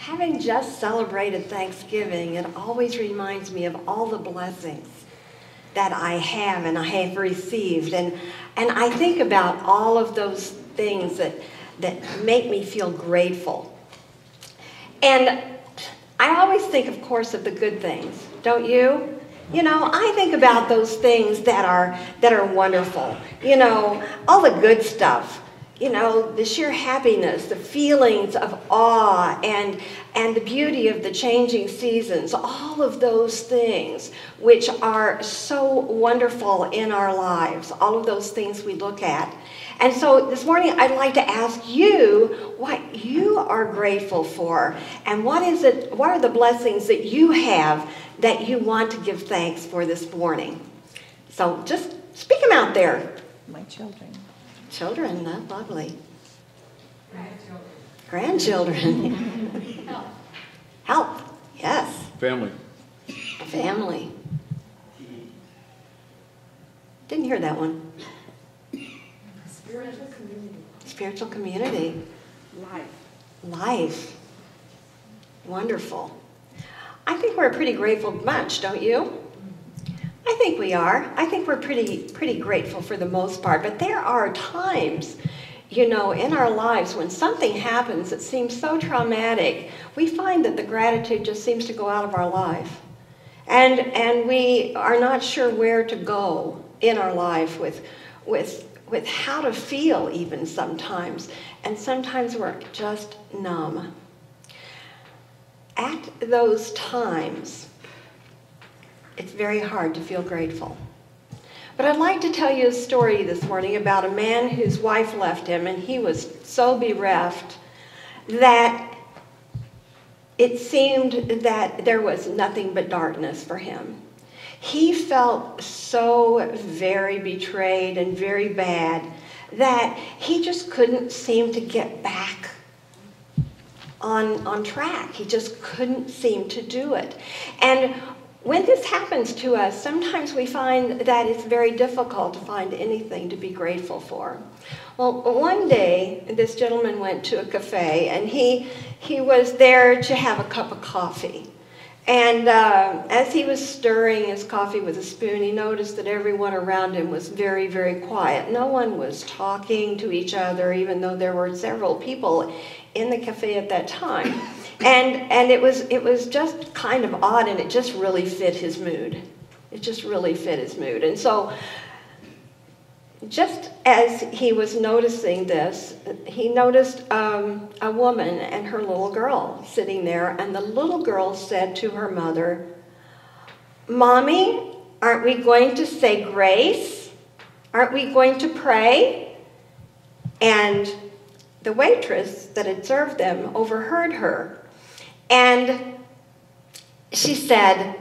having just celebrated Thanksgiving, it always reminds me of all the blessings that I have and I have received. And I think about all of those things that make me feel grateful. And I always think, of course, of the good things, don't you? You know, I think about those things that are wonderful. You know, all the good stuff. You know, the sheer happiness, the feelings of awe, and the beauty of the changing seasons, all of those things which are so wonderful in our lives, all of those things we look at. And so this morning I'd like to ask you what you are grateful for, and what are the blessings that you have that you want to give thanks for this morning. So just speak them out there. My children. Children, that's lovely. Grandchildren. Health, yes. Family. Family. Didn't hear that one. Spiritual community. Spiritual community. Life. Wonderful. I think we're a pretty grateful bunch, don't you? I think we are. I think we're pretty grateful for the most part. But there are times, you know, in our lives when something happens that seems so traumatic, we find that the gratitude just seems to go out of our life. And we are not sure where to go in our life with how to feel even sometimes. And sometimes we're just numb. At those times, it's very hard to feel grateful. But I'd like to tell you a story this morning about a man whose wife left him, and he was so bereft that it seemed that there was nothing but darkness for him. He felt so very betrayed and very bad that he just couldn't seem to get back on track. He just couldn't seem to do it. And when this happens to us, sometimes we find that it's very difficult to find anything to be grateful for. Well, one day, this gentleman went to a cafe, and he was there to have a cup of coffee. And as he was stirring his coffee with a spoon, he noticed that everyone around him was very, very quiet. No one was talking to each other, even though there were several people in the cafe at that time. And it was just kind of odd, and it just really fit his mood. It just really fit his mood. And so just as he was noticing this, he noticed a woman and her little girl sitting there, and the little girl said to her mother, "Mommy, aren't we going to say grace? Aren't we going to pray?" And the waitress that had served them overheard her. And she said,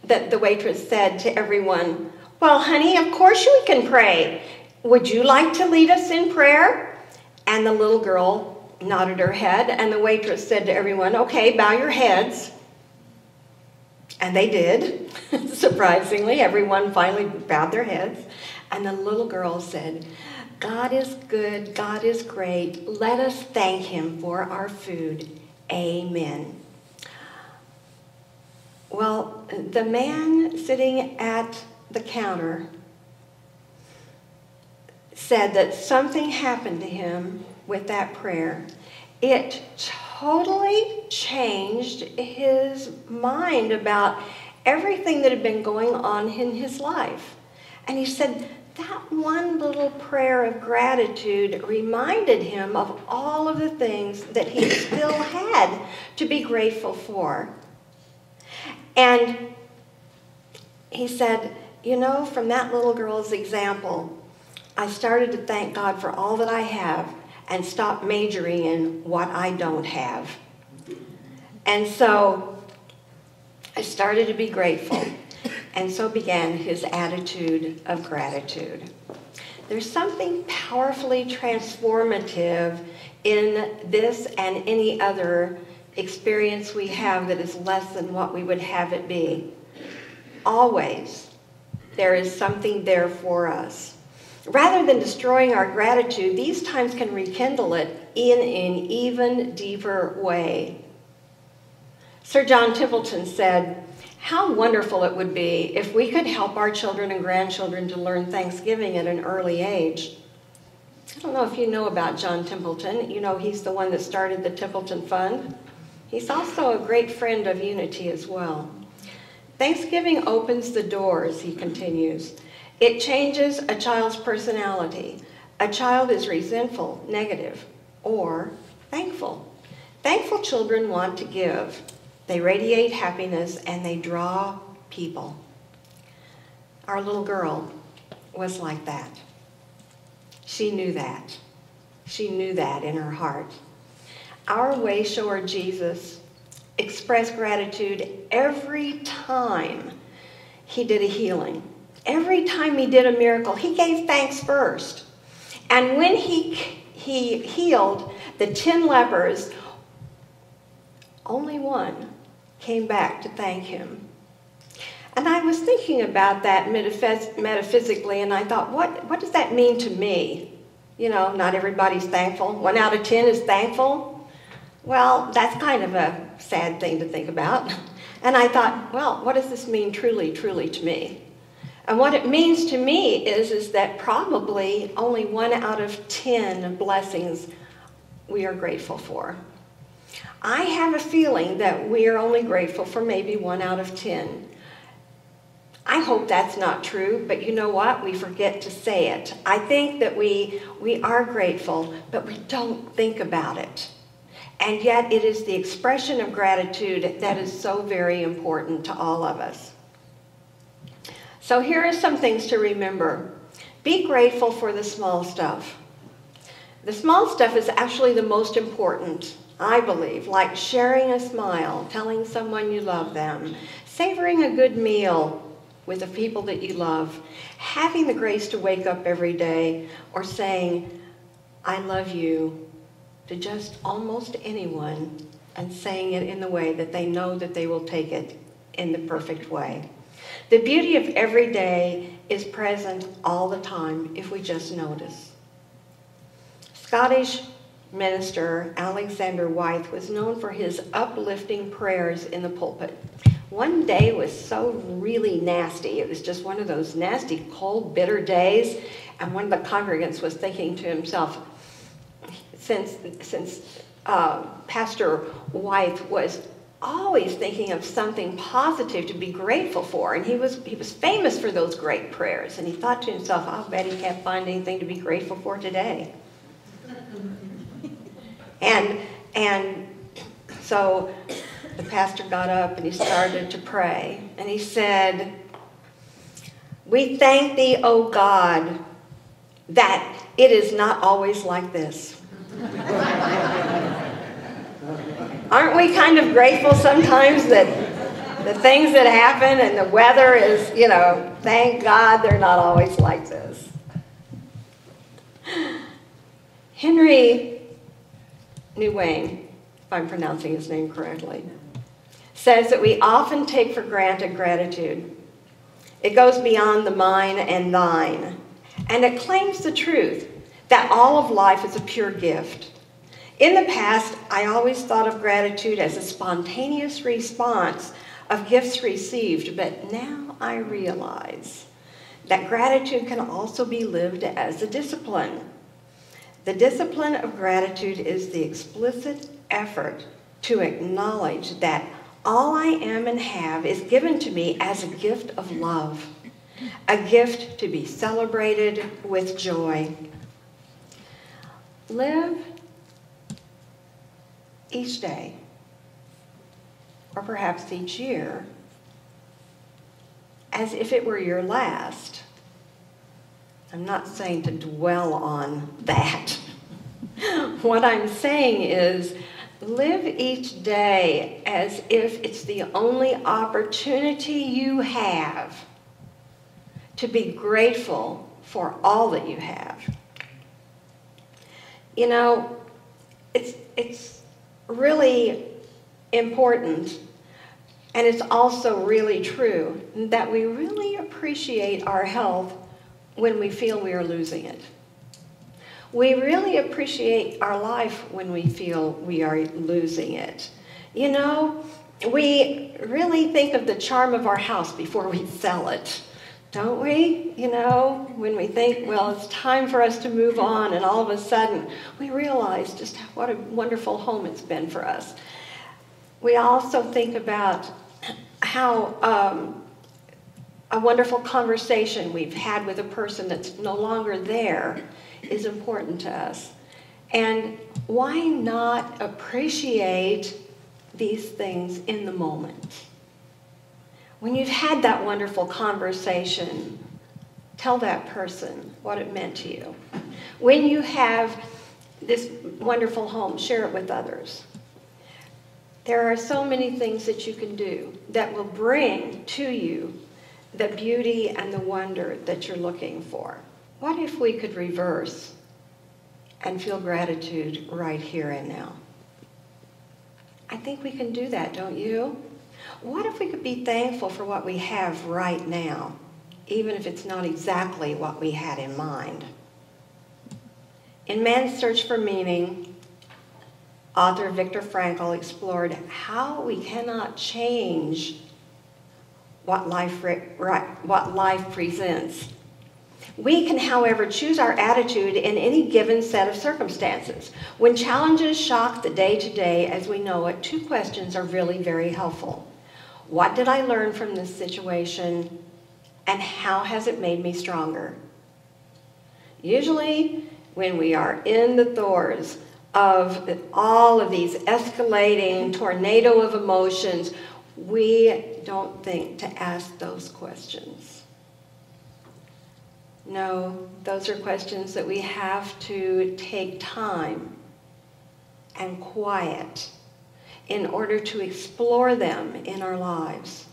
that the waitress said to everyone, "Well, honey, of course we can pray. Would you like to lead us in prayer?" And the little girl nodded her head, and the waitress said to everyone, "Okay, bow your heads." And they did. Surprisingly, everyone finally bowed their heads. And the little girl said, "God is good, God is great. Let us thank him for our food. Amen." Well, the man sitting at the counter said that something happened to him with that prayer. It totally changed his mind about everything that had been going on in his life. And he said that one little prayer of gratitude reminded him of all of the things that he still had to be grateful for. And he said, you know, from that little girl's example, I started to thank God for all that I have and stop majoring in what I don't have. And so I started to be grateful, and so began his attitude of gratitude. There's something powerfully transformative in this and any other experience we have that is less than what we would have it be. Always, there is something there for us. Rather than destroying our gratitude, these times can rekindle it in an even deeper way. Sir John Templeton said, "How wonderful it would be if we could help our children and grandchildren to learn Thanksgiving at an early age." I don't know if you know about John Templeton. You know he's the one that started the Templeton Fund. He's also a great friend of unity as well. Thanksgiving opens the doors, he continues. It changes a child's personality. A child is resentful, negative, or thankful. Thankful children want to give. They radiate happiness and they draw people. Our little girl was like that. She knew that. She knew that in her heart. Our way-shower Jesus expressed gratitude every time he did a healing. Every time he did a miracle, he gave thanks first. And when he healed the 10 lepers, only one came back to thank him. And I was thinking about that metaphysically, and I thought, what does that mean to me? You know, not everybody's thankful. 1 out of 10 is thankful. Well, that's kind of a sad thing to think about. And I thought, well, what does this mean truly, truly to me? And what it means to me is that probably only 1 out of 10 blessings we are grateful for. I have a feeling that we are only grateful for maybe 1 out of 10. I hope that's not true, but you know what? We forget to say it. I think that we are grateful, but we don't think about it. And yet it is the expression of gratitude that is so very important to all of us. So here are some things to remember. Be grateful for the small stuff. The small stuff is actually the most important, I believe, like sharing a smile, telling someone you love them, savoring a good meal with the people that you love, having the grace to wake up every day, or saying, "I love you," to just almost anyone, and saying it in the way that they know that they will take it in the perfect way. The beauty of every day is present all the time if we just notice. Scottish minister Alexander Wythe was known for his uplifting prayers in the pulpit. One day was so really nasty. It was just one of those nasty, cold, bitter days. And one of the congregants was thinking to himself, since Pastor Wythe was always thinking of something positive to be grateful for, and he was famous for those great prayers, and he thought to himself, I'll bet he can't find anything to be grateful for today. And so the pastor got up and he started to pray, and he said, "We thank thee, O God, that it is not always like this." Aren't we kind of grateful sometimes that the things that happen and the weather is, you know, thank God they're not always like this. Henry Nguyen, if I'm pronouncing his name correctly, says that we often take for granted gratitude. It goes beyond the mine and thine, and it claims the truth that all of life is a pure gift. In the past, I always thought of gratitude as a spontaneous response of gifts received, but now I realize that gratitude can also be lived as a discipline. The discipline of gratitude is the explicit effort to acknowledge that all I am and have is given to me as a gift of love, a gift to be celebrated with joy. Live each day, or perhaps each year, as if it were your last. I'm not saying to dwell on that. What I'm saying is live each day as if it's the only opportunity you have to be grateful for all that you have. You know, it's really important, and it's also really true, that we really appreciate our health when we feel we are losing it. We really appreciate our life when we feel we are losing it. You know, We really think of the charm of our house before we sell it, don't we? You know, when we think, well, it's time for us to move on, and all of a sudden we realize just what a wonderful home it's been for us. We also think about how a wonderful conversation we've had with a person that's no longer there is important to us. And why not appreciate these things in the moment? When you've had that wonderful conversation, tell that person what it meant to you. When you have this wonderful home, share it with others. There are so many things that you can do that will bring to you the beauty and the wonder that you're looking for. What if we could reverse and feel gratitude right here and now? I think we can do that, don't you? What if we could be thankful for what we have right now, even if it's not exactly what we had in mind? In Man's Search for Meaning, author Viktor Frankl explored how we cannot change what life presents. We can, however, choose our attitude in any given set of circumstances. When challenges shock the day-to-day as we know it, two questions are really very helpful. What did I learn from this situation, and how has it made me stronger? Usually, when we are in the throes of all of these escalating tornado of emotions, we don't think to ask those questions. No, those are questions that we have to take time and quiet in order to explore them in our lives.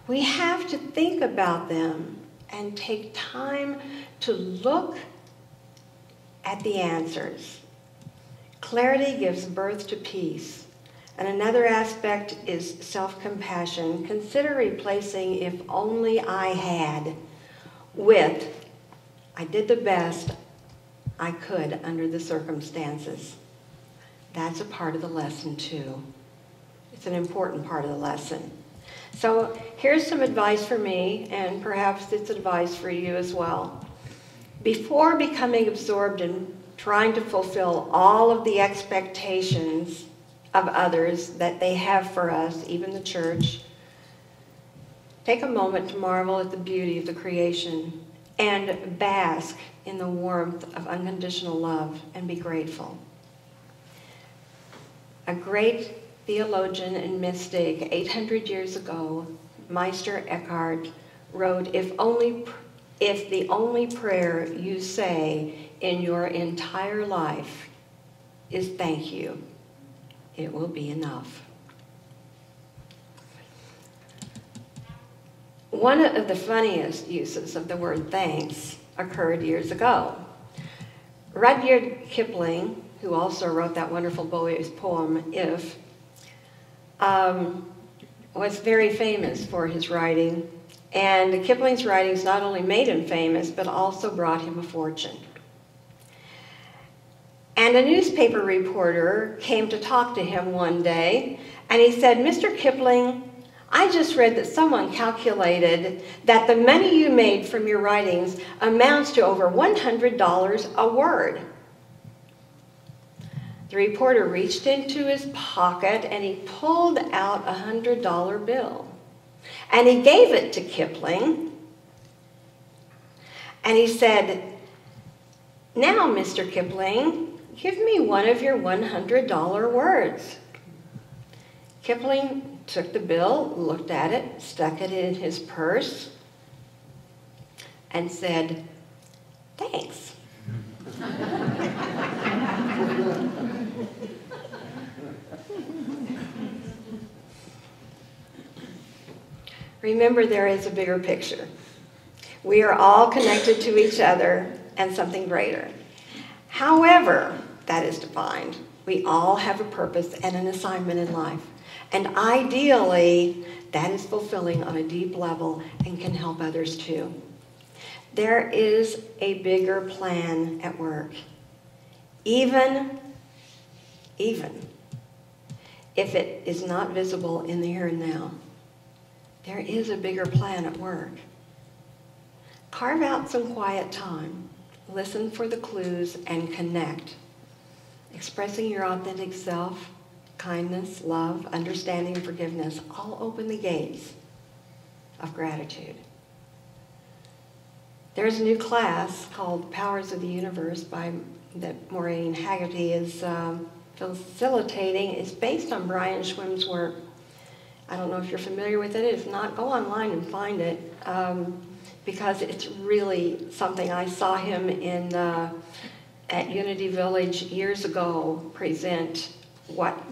We have to think about them and take time to look at the answers. Clarity gives birth to peace. And another aspect is self-compassion. Consider replacing "if only I had" with "I did the best I could under the circumstances." That's a part of the lesson too. It's an important part of the lesson. So here's some advice for me, and perhaps it's advice for you as well. Before becoming absorbed in trying to fulfill all of the expectations of others that they have for us, even the church, take a moment to marvel at the beauty of the creation and bask in the warmth of unconditional love and be grateful. A great theologian and mystic 800 years ago, Meister Eckhart, wrote, if the only prayer you say in your entire life is thank you, it will be enough. One of the funniest uses of the word thanks occurred years ago. Rudyard Kipling, who also wrote that wonderful poem, If, was very famous for his writing. And Kipling's writings not only made him famous, but also brought him a fortune. And a newspaper reporter came to talk to him one day, and he said, "Mr. Kipling, I just read that someone calculated that the money you made from your writings amounts to over $100 a word." The reporter reached into his pocket and he pulled out a $100 bill. And he gave it to Kipling. And he said, "Now, Mr. Kipling, give me one of your $100 words." Kipling took the bill, looked at it, stuck it in his purse, and said, "Thanks." Remember, there is a bigger picture. We are all connected to each other and something greater. However that is defined, we all have a purpose and an assignment in life. And ideally, that is fulfilling on a deep level and can help others too. There is a bigger plan at work. Even if it is not visible in the here and now. There is a bigger plan at work. Carve out some quiet time. Listen for the clues and connect. Expressing your authentic self, kindness, love, understanding, and forgiveness all open the gates of gratitude. There's a new class called Powers of the Universe that Maureen Haggerty is facilitating. It's based on Brian Schwimm's work. I don't know if you're familiar with it. If not, go online and find it, because it's really something. I saw him at Unity Village years ago present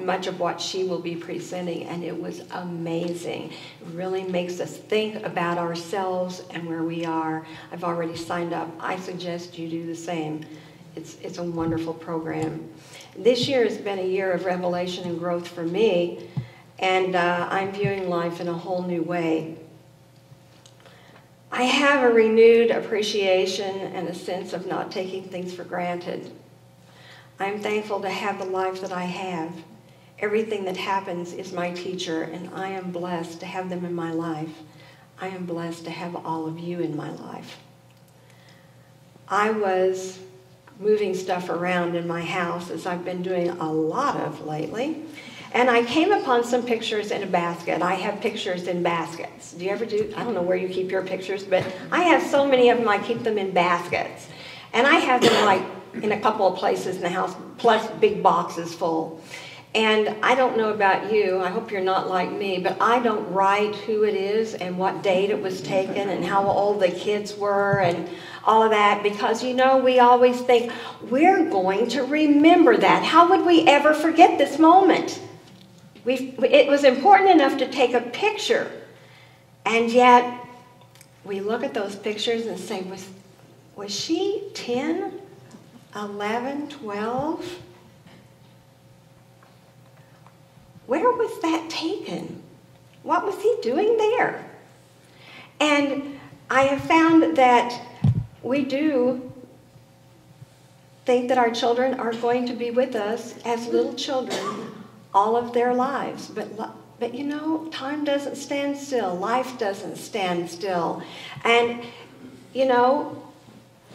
much of what she will be presenting, and it was amazing. It really makes us think about ourselves and where we are. I've already signed up. I suggest you do the same. It's a wonderful program. This year has been a year of revelation and growth for me, and I'm viewing life in a whole new way. I have a renewed appreciation and a sense of not taking things for granted. I'm thankful to have the life that I have. Everything that happens is my teacher, and I am blessed to have them in my life. I am blessed to have all of you in my life. I was moving stuff around in my house, as I've been doing a lot of lately, and I came upon some pictures in a basket. I have pictures in baskets. Do you ever do? I don't know where you keep your pictures, but I have so many of them, I keep them in baskets. And I have them like in a couple of places in the house, plus big boxes full. And I don't know about you, I hope you're not like me, but I don't write who it is and what date it was taken and how old the kids were and all of that, because, you know, we always think, we're going to remember that. How would we ever forget this moment? It was important enough to take a picture, and yet we look at those pictures and say, was she 10, 11, 12? Where was that taken? What was he doing there? And I have found that we do think that our children are going to be with us as little children all of their lives. But you know, time doesn't stand still. Life doesn't stand still. And, you know,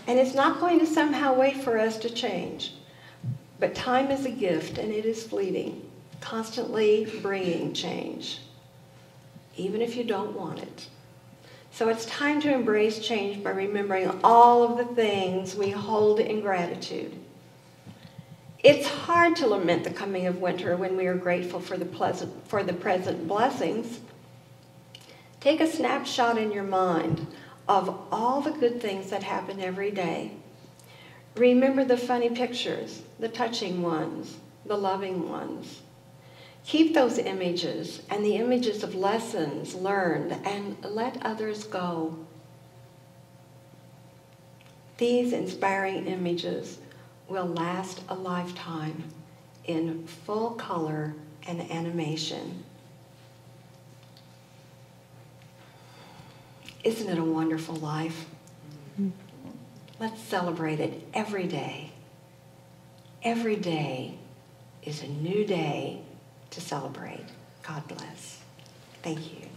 and it's not going to somehow wait for us to change. But time is a gift, and it is fleeting, constantly bringing change, even if you don't want it. So it's time to embrace change by remembering all of the things we hold in gratitude. It's hard to lament the coming of winter when we are grateful for the present blessings. Take a snapshot in your mind of all the good things that happen every day. Remember the funny pictures, the touching ones, the loving ones. Keep those images and the images of lessons learned, and let others go. These inspiring images will last a lifetime in full color and animation. Isn't it a wonderful life? Let's celebrate it every day. Every day is a new day to celebrate. God bless. Thank you.